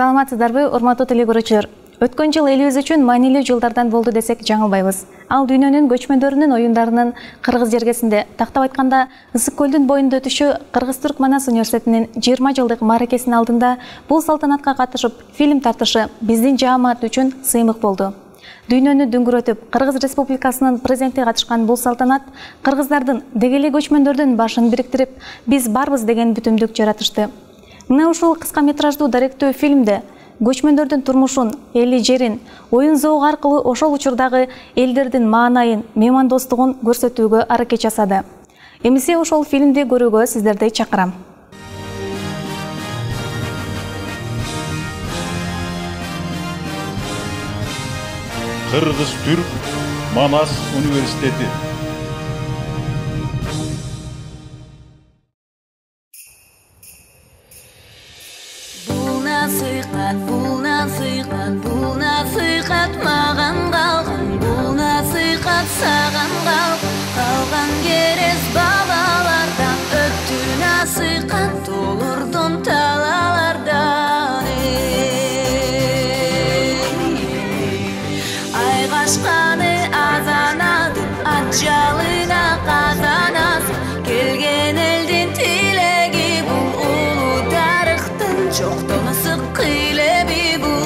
Саламатсыздарбы, урматтуу телекөрүүчүлөр. Өткөн жыл элибиз үчүн маанилүү жылдардан болду десек жаңылбайбыз. Ал дүйнөнүн көчмөндөрүнүн оюндарынын Кыргыз жергесинде, тактап айтканда, Ысык көлдүн боюнда өтүшү Кыргыз-Түрк Манас университетинин 20 жылдык мааракесинин алдында бул салтанатка катышып, фильм тартышы биздин жаамат үчүн сыймык болду. Дүйнөнү дүңгүрөтүп, Кыргыз Республикасынын президенти катышкан бул салтанат кыргыздардын дегеле көчмөндөрдүн башын бириктирип, биз барбыз деген бүтүмдүк жаратышты. Мына ушул кыска метраждуу даректөө фильмде көчмөндөрдүн турмушун, эли жерин, оюн зоого аркылуу ошол учурдагы элдердин маанайын, меймандостугун көрсөтүүгө аракет жасады. Эмесе ошол фильмди көрүүгө сиздерди чакырам. Кыргыз-Түрк Манас университети. Бул насыйкат маган калган, бул насыйкат саган калган керес бабалардан, өттү насыйкат толурдун талалардан. Ай кашканы азанадын, ажалына казанасың, келген элдин тилеги бул улуу тарыхтын жоктон ысык кыйлеби бул.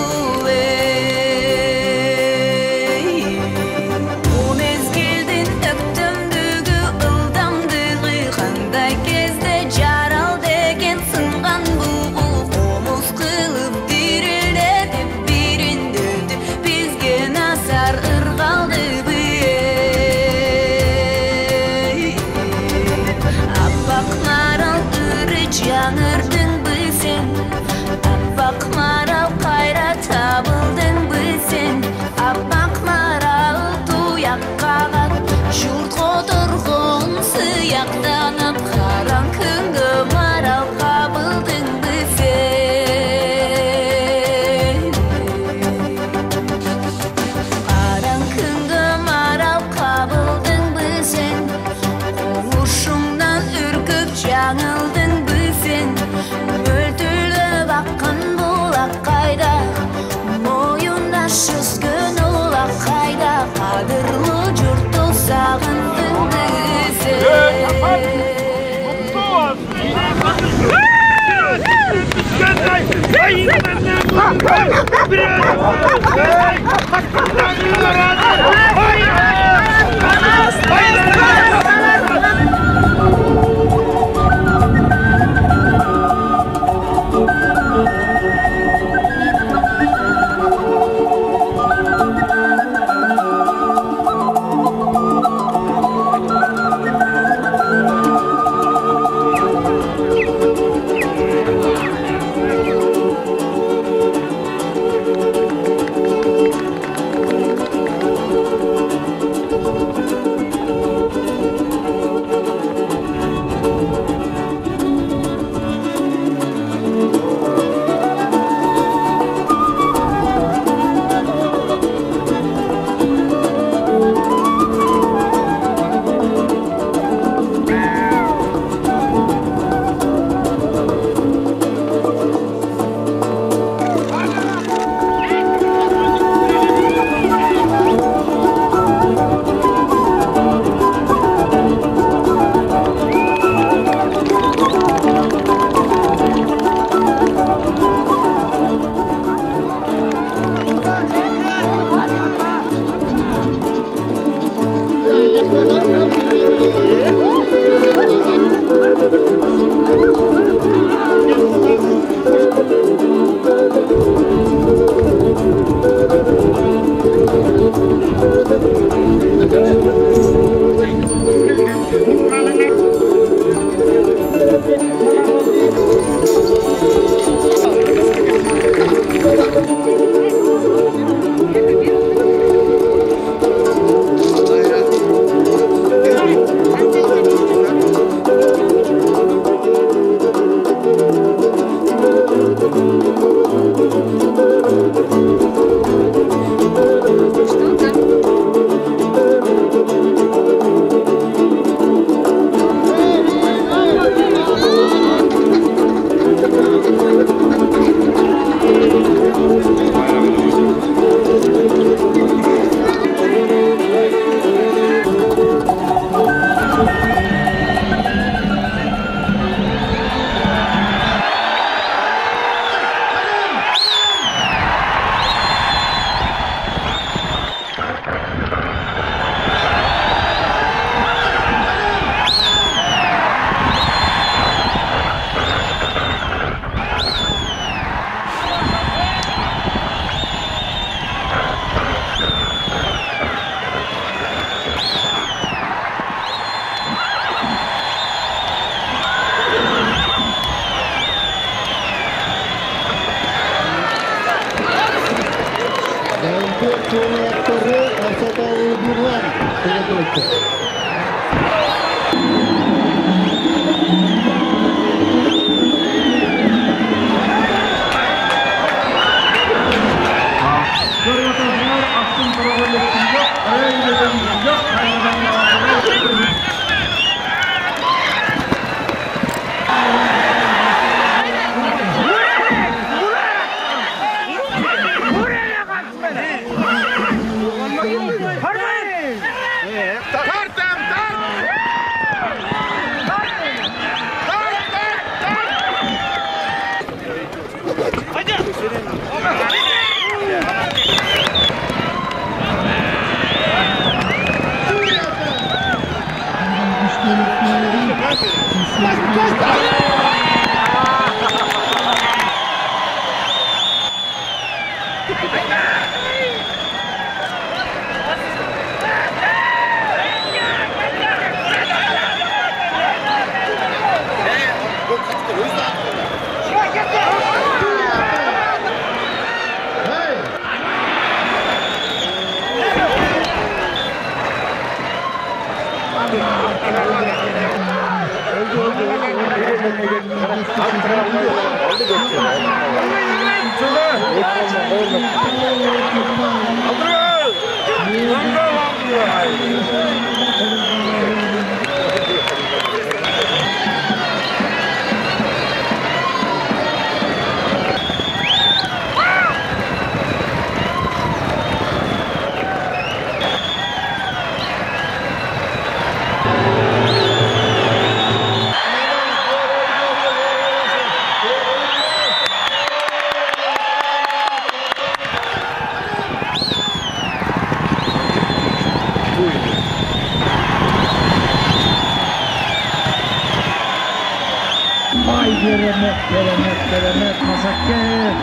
Keremet Masakkev.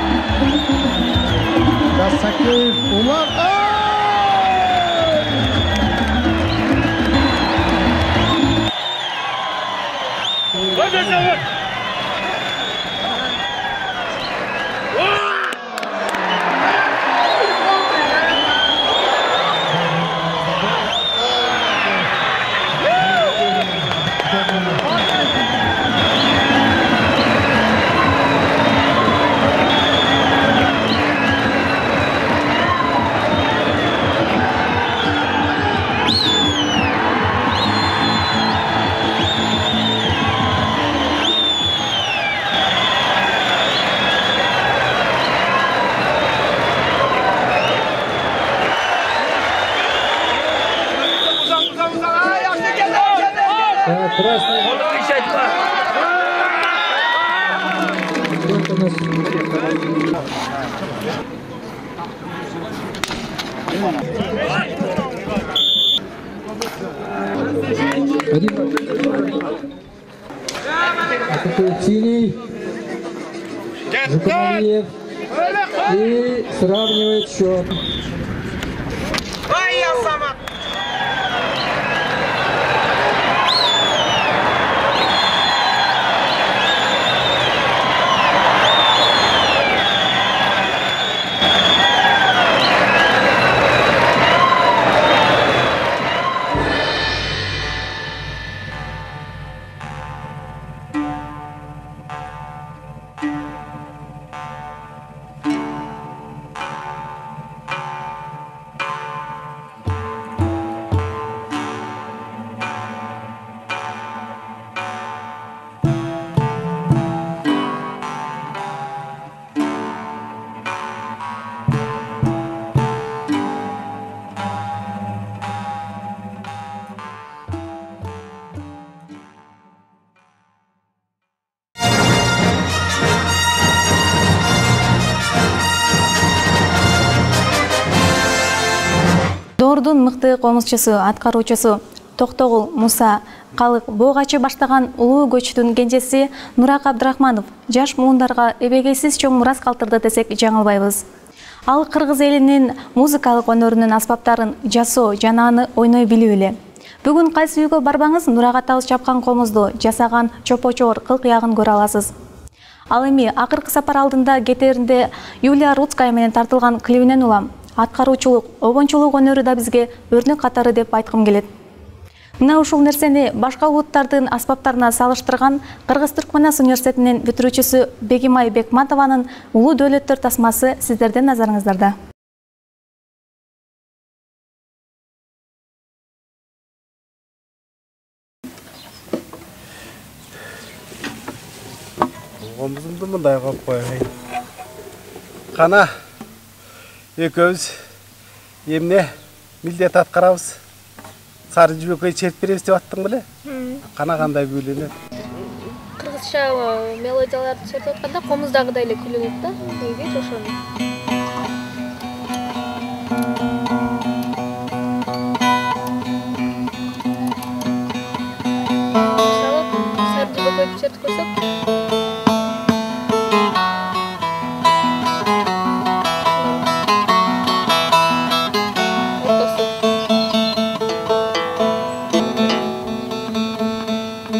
Masakkev ulan. Синий. Жукомалиев. И сравнивает счет. Доордун мыкты комузчусу, аткаруучусу Токтогул Муса калык боогачы баштаган улуу көчтүн кенжеси Нурак Абдрахманов жаш муундарга эбегейсиз чоң мурас калтырды десек жаңылбайбыз. Ал кыргыз элинин музыкалык өнөрүнүн аспаптарын жасоо жана аны ойной билүү эле. Бүгүн кайсы үйгө барбаңыз Нурак атабыз чапкан комузду, жасаган чопочоор кыл-кыягын көрө аласыз. Ал эми акыркы сапар алдында кетээринде Юлия Рудская менен тартылган клибинен улам. Аткаруучулук, обончулук өнөрү да бизге өрнөк катары деп айткым келет. Мына ушул нерсени башка улуттардын аспаптарына салыштырган Кыргыз-Түркмөнстан университетинин бүтүрүүчүсү Бегимай Бекматованын улуу дөөлөттөр тасмасы сиздердин назарыңыздарда. Комузумду мындай коюп коеюн. Кана экөөбүз эмне милдет аткарабыз. Сары жибекөй чертип беребиз деп аттың беле? Кана кандай күйлөнөт? Кыргызча мелодияларды чертип атканда комуздагыдай эле күйлөнөт да. Негизи ошону. Сары көйгөйдү чертип көрсөк.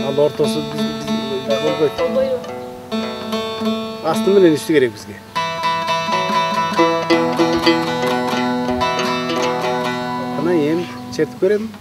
Ал ортосу болбойт. Болбойбу? Асты менен үстү керек бизге. Кана эми чертип көрөм.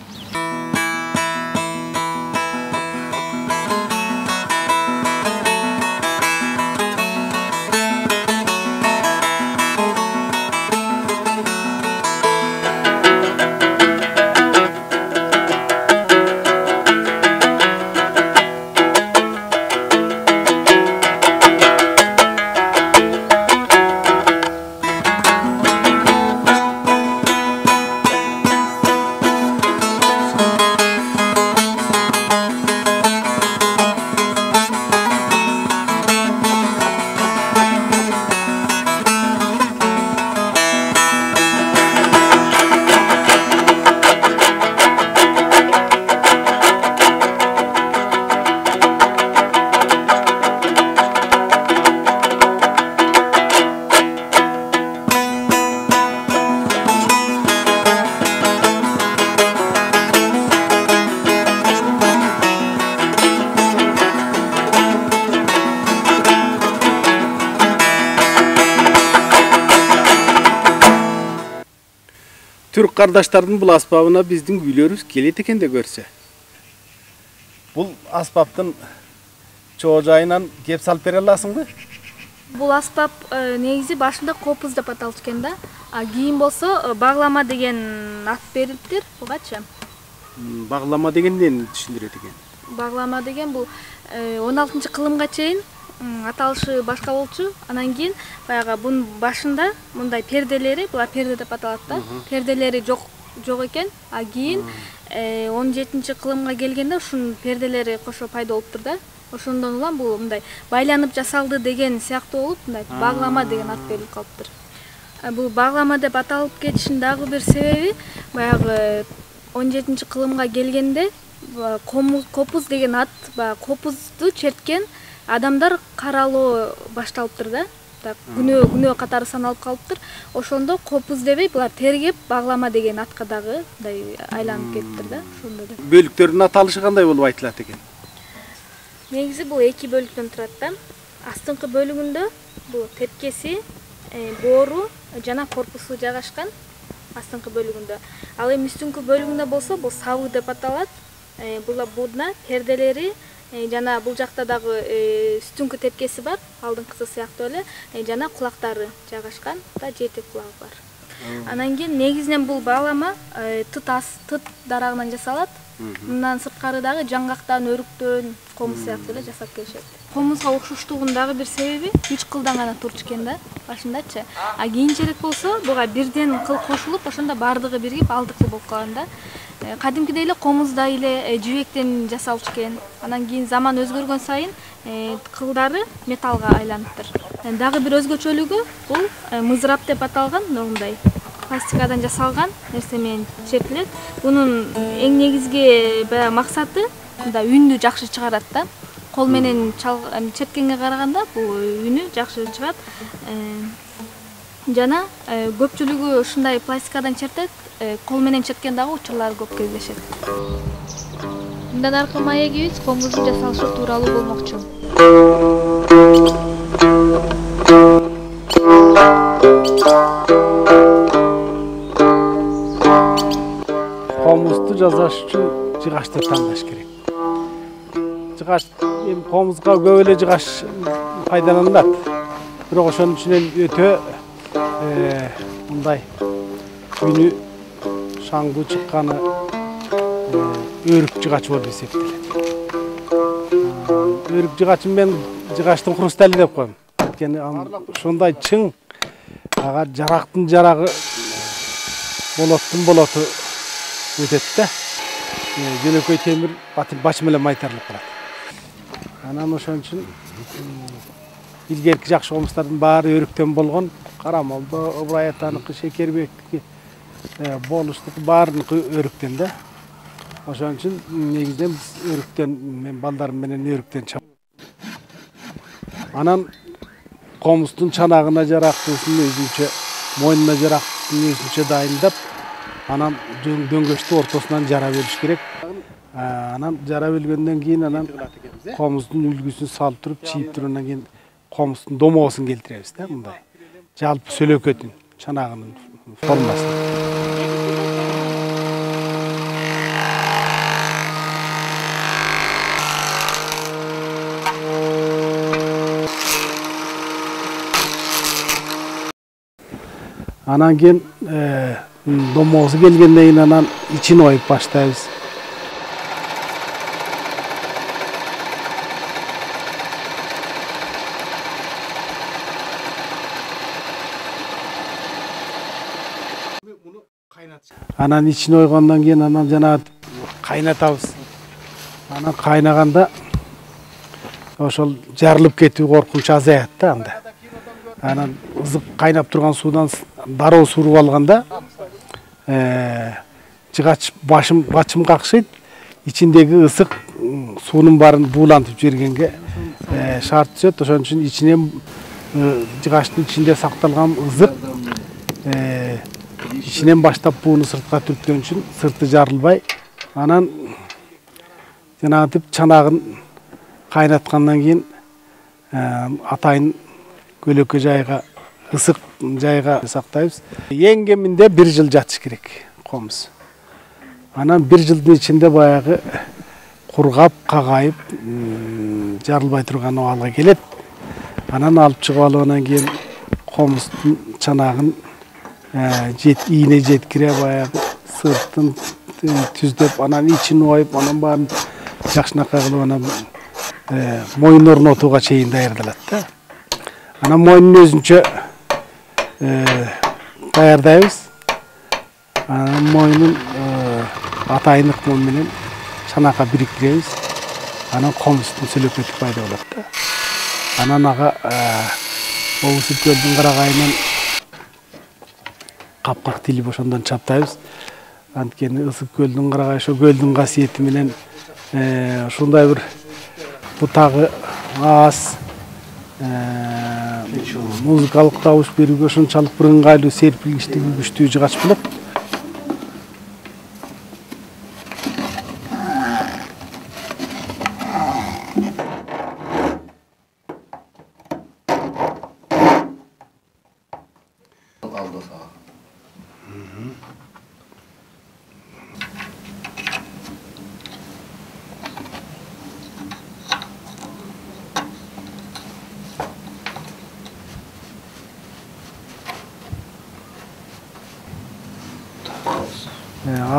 Türk kardeşlerinin bu asbabına bizden gülüyoruz. Kelет eкен de görse. Bu asbaptın çoğu жайынан kep salып бере аласың ба? Бул аспап негизи башында копуз деп аталып экен да. Кийин болсо баглама деген ат берилиптир. Бугачы. Баглама деген эмнени түшүндүрөт экен? Баглама деген бул 16-кылымга чейин аталышы башка болчу. Анан кийин баягы бунун башында мындай перделери, булар перде деп аталат да. Перделери жок экен. Кийин 17-кылымга келгенде ушунун перделери кошо пайда болуптур да. Ошондон улам бул мындай байланып жасалды деген сыяктуу болуп, мындай баглама деген ат берилип калыптыр. Бул баглама деп аталып кетишин дагы бир себеби баягы 17-кылымга келгенде копуз деген ат, копузду черткен адамдар каралоо башталыптыр да. Күнөө катары саналып калыптыр. Ошондо копуз дебей булар тергеп баглама деген атка дагы мындай айланып кетиптир да. Ошондо да. Бөлүктөрдүн аталышы кандай болуп айтылат экен? Негизи бул эки бөлүктөн турат да. Астыңкы бөлүгүндө бул тепкеси, боору жана корпусу жайгашкан астыңкы бөлүгүндө. Ал эми үстүңкү бөлүгүндө болсо бул сабы деп аталат. Буда перделери жана бул жакта дагы үстүңкү тепкеси бар, алдыңкысы сыяктуу эле, жана кулактары жайгашкан да, жетек кулагы бар. Анан кийин негизинен бул баглама тыт дарагынан жасалат. Мындан сырткары дагы жаңгактан, өрүктөн, комуз сыяктуу эле жасап келишет. Комузга окшоштугунун дагы бир себеби 3 кылдан гана турчу экен да, башындачы. Кийинчерээк болсо буга бирден кыл кошулуп, ошондо бардыгы биригип алды кыл болуп калган да. Кадимкидей эле комузда эле жибектен жасалчу экен. Анан кийин заман өзгөргөн сайын кылдары металлга айланыптыр. Дагы бир өзгөчөлүгү бул мызрап деп аталган, мындай пластикадан жасалган нерсе менен чертилет. Бунун эң негизги максаты мындай үндү жакшы чыгарат да. Кол менен черткенге караганда бул үнү жакшы чыгат. Жана көпчүлүгү ушундай пластикадан чертет, кол менен черткен дагы учурлар көп кездешет. Мындан аркы маегибиз комуздун жасалышы тууралуу болмокчу. Komuzdu жасаш үчүн жыгачты тандаш керек. Жыгач эми комузга көп эле жыгач пайдаланылат. Бирок ошонун үчүнөн өтө мындай үнү шаңдуу чыкканы өрүк жыгач болуп эсептелет. Өрүк жыгачын мен жыгачтын хрустали деп коем. Анткени ушундай чың ага жарактын жарагы болоттун болоту өтөт да. Жөнөкөй темир бач менен майтарылып калат. Анан ошон үчүн илгерки жакшы комуздардын баары өрүктөн болгон. Карамолдо, Ыбыраятаныкы, Шекербекки, Болуштуку баарыныкы өрүктөн да. Ошон үчүн негизинен биз өрүктөн, мен балдарым менен өрүктөн Анан комустун чанагына жарактысын өзүнчө, мойнуна жарактысын өзүнчө дайындап, анан дөңгөчтү ортосунан жара бөлүш керек. Анан жара бөлгөндөн кийин анан комуздун үлгүсүн салып туруп, чийип туруп, анан кийин комустун домоосун келтиребиз да, мындай. Жалпы сөлөкөтүн, чанагынын формасын. Анан кийин домоосу келгенден кийин анан ичин оюп баштайбыз. Анан ичин ойгондон кийин анан жанагы кайнатабыз. Анан кайнаганда ошол жарылып кетүү коркунучу азаят да анда. Анан ызык кайнап турган суудан дароо суруп алганда жыгач бачым какшыйт, ичиндеги ысык суунун баарын буулантып жибергенге шарт түшөт. Ошон үчүн ичинен жыгачтын ичинде сакталган ызык ичинен баштап бууну сыртка түрткөн үчүн сырты жарылбай, анан жанагынтип чанагын кайнаткандан кийин атайын көлөкө жайга, ысык жайга сактайбыз. Эң кеминде 1 жыл жатыш керек комуз. Анан 1 жылдын ичинде баягы кургап, кагайып, жарылбай турган абалга келет. Анан алып чыгып алгандан кийин комуздун чанагын ийне жеткире баягы сыртын түздөп, анан ичин оюп, анан баарын жакшынакай кылып, анан моюн орнотууга чейин даярдалат да. Анан моюнун өзүнчө даярдайбыз. Анан моюнун атайын ыкмы менен чанакка бириктиребиз. Анан комуздун сөлөкөтү пайда болот да. Анан ага Оңусуп көлдүн карагайынан капкак тилип ошондон чаптайбыз. Анткени ысып көлдүн карагай ошо көлдүн касиети менен ушундай бир бутагы аз музыкалык табыш берүүгө ошончолук бир ыңгайлуу, серпилиштиги күчтүү жыгач болот.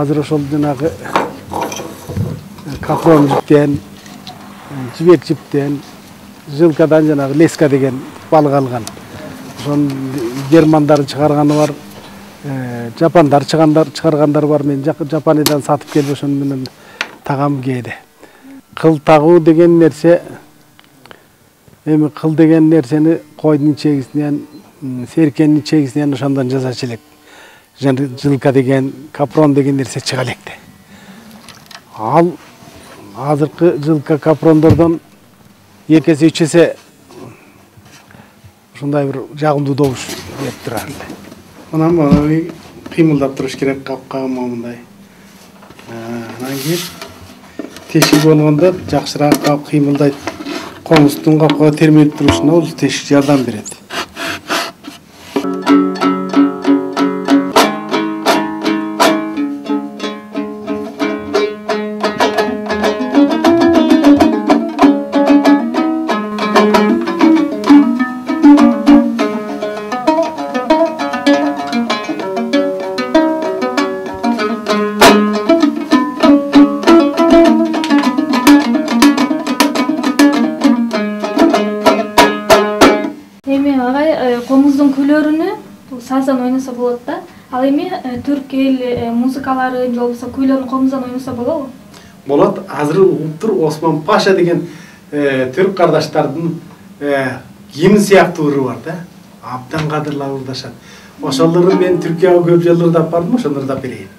Азыр ошол жанагы капрон жиптен, жибек жиптен, жилкадан жанагы леска деген балык алган. Ошон германдар чыгарганы бар, жапандар чыгаргандар бар. Мен Жапониядан сатып келип ошон менен тагам кээде. Кыл тагуу деген нерсе, эми кыл деген нерсени койдун чегисинен, серкенин чегисинен ошондон жасачу элек. Жылка деген, капрон деген нерсе чыга электе. Ал азыркы жылка капрондордон 2 эсе 3 эсе ушундай бир жагымдуу добуш берип турат. Анан мына кыймылдап туруш керек капка мындай. Анан кийин тешик болгондо жакшыраак кыймылдайт. Комуздун капкага термелип турушуна бул тешик жардам берет. Комуздун күйлөрүнү саздан ойносо болот да. Ал эми түрк эл музыкаларын же болбосо күйлөрүн комуздан ойносо болобу? Болот. Азыр уктур Осман Паша деген түрк кардаштардын кийим сыяктуу ыры бар да. Абдан кадырлап ырдашат. Ошолорду мен Түркияга көп жолу ырдап бардым, ошону ырдап берейин.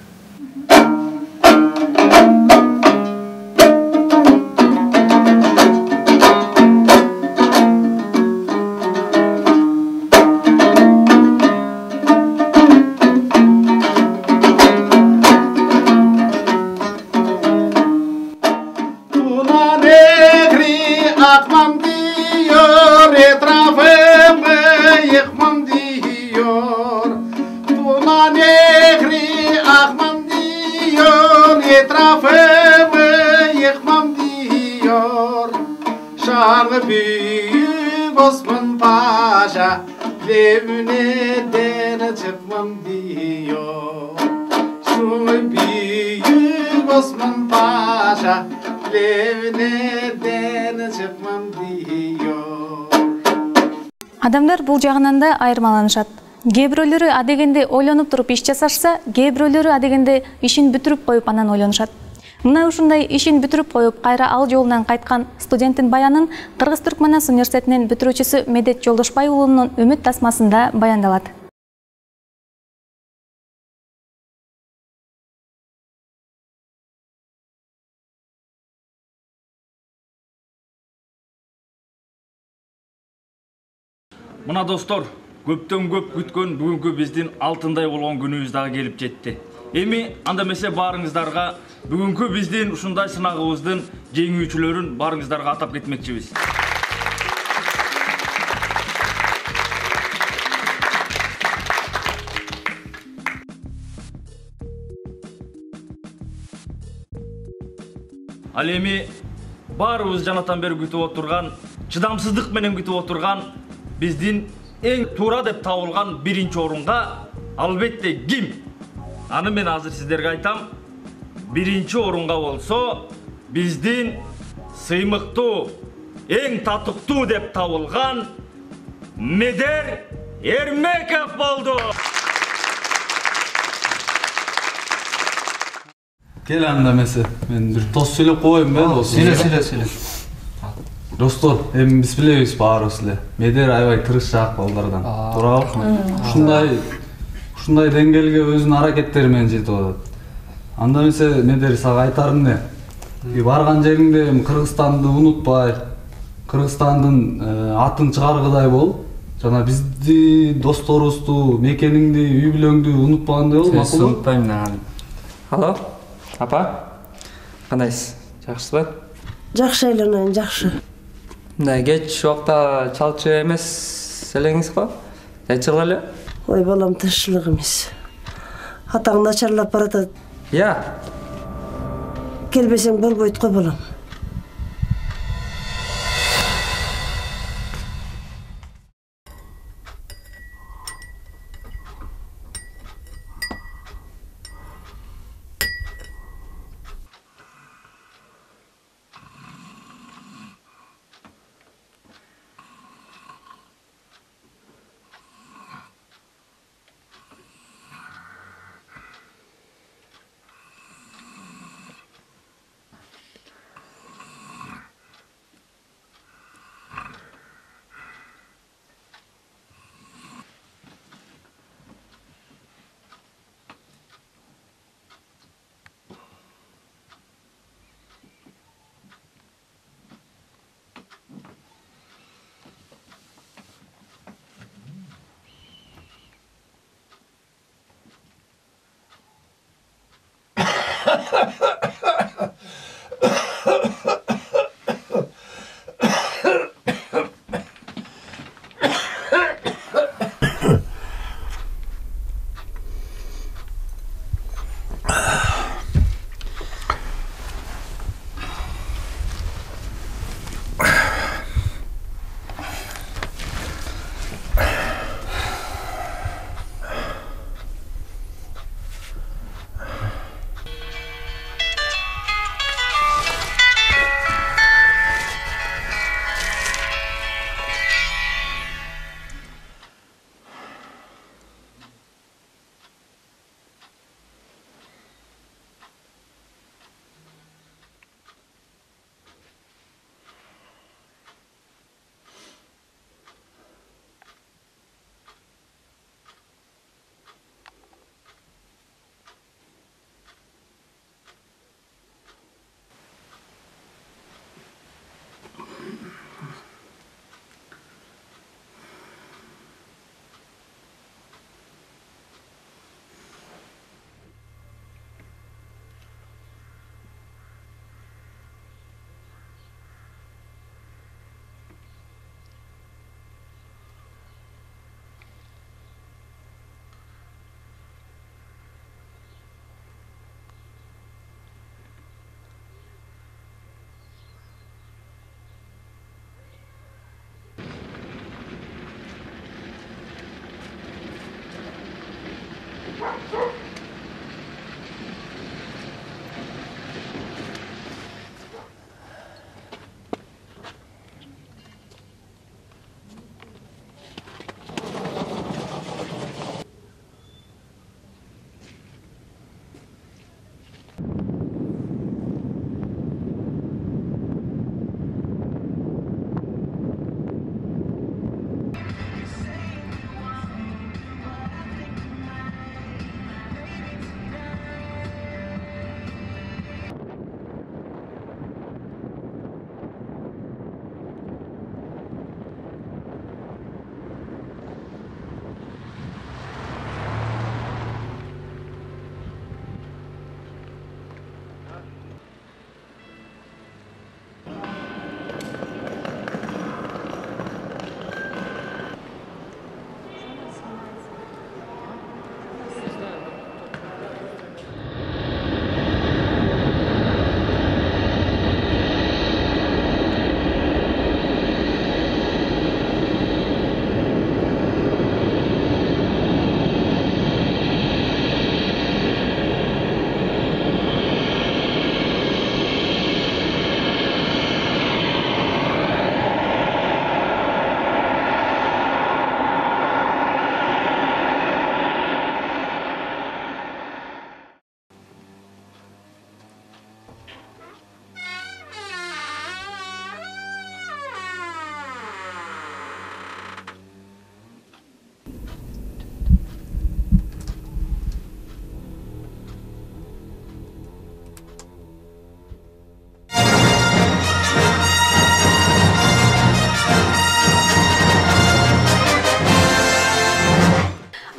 akmam diyor, etrafımı yıkmam diyor. Tuna Nehri akmam diyor, etrafımı yıkmam diyor. Şanlı büyük Osman Paşa Levne'den çıkmam diyor. Şanlı büyük Osman Paşa Levne'den çıkmam diyor. Адамдар бул жагынан да айырмаланышат. Кээ бирөөлөрү адегенде ойлонуп туруп иш жасашса, кээ бирөөлөрү адегенде ишин бүтүрүп коюп анан ойлонушат. Мына ушундай ишин бүтүрүп коюп, кайра ал жолунан кайткан студенттин баянын Кыргыз-Түркманас университетинин бүтүрүүчүсү Медет Жолдошбай уулунун үмүт тасмасында баяндалат. Мына достор, көптөн көп күткөн бүгүнкү биздин алтындай болгон күнүбүз дагы келип жетти. Эми анда эмесе баарыңыздарга бүгүнкү биздин ушундай сынагыбыздын жеңүүчүлөрүн баарыңыздарга атап кетмекчибиз. Ал эми баарыбыз жанатан бери күтүп отурган, чыдамсыздык менен күтүп отурган биздин эң туура деп табылган биринчи орунга албетте ким? Аны мен азыр сиздерге айтам. Биринчи орунга болсо биздин сыймыктуу, эң татыктуу деп табылган Медер Эрмеков болду. Кел анда эмесе, мен бир тост сүйлөп коеюн бе достор. Сүйлө. Достор, эми биз билебиз баарыбыз эле. Медер аябай тырышчаак балдардан. Туурабы? Ушундай деңгээлге өзүнүн аракеттери менен жетип атат. Анда эмесе Медер сага айтарым эмне? Барган жериңде Кыргызстанды унутпай, Кыргызстандын атын чыгаргыдай бол. Жана бизди досторубузду, мекениңди, үй бүлөңдү унутпагандай бол, макулбу? Унутпайм наган. Алло, апа. Кандайсыз? Жакшысызбы? Жакшы эле, жакшы. Мындай кеч убакта чалчы эмес элеңиз го? Чыгыла эле? Ой, балам тынччылык эмес. Атаң начарлап баратат. Я. Келбесең болбойт го, балам.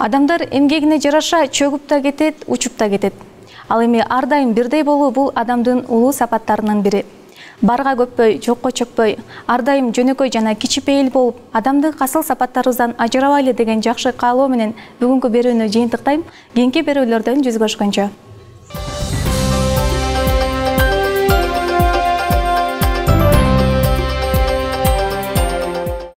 Адамдар эмгегине жараша чөгүп да кетет, учуп да кетет. Ал эми ар дайым бирдей болуу бул адамдын улуу сапаттарынын бири. Барга көппөй, жокко чөкпөй, ар дайым жөнөкөй жана кичипейил болуп, адамдын асыл сапаттарыбыздан ажырабайлы деген жакшы каалоо менен бүгүнкү берүүнү жыйынтыктайм. Кийинки берүүлөрдөн жүз көрүшкөнчө.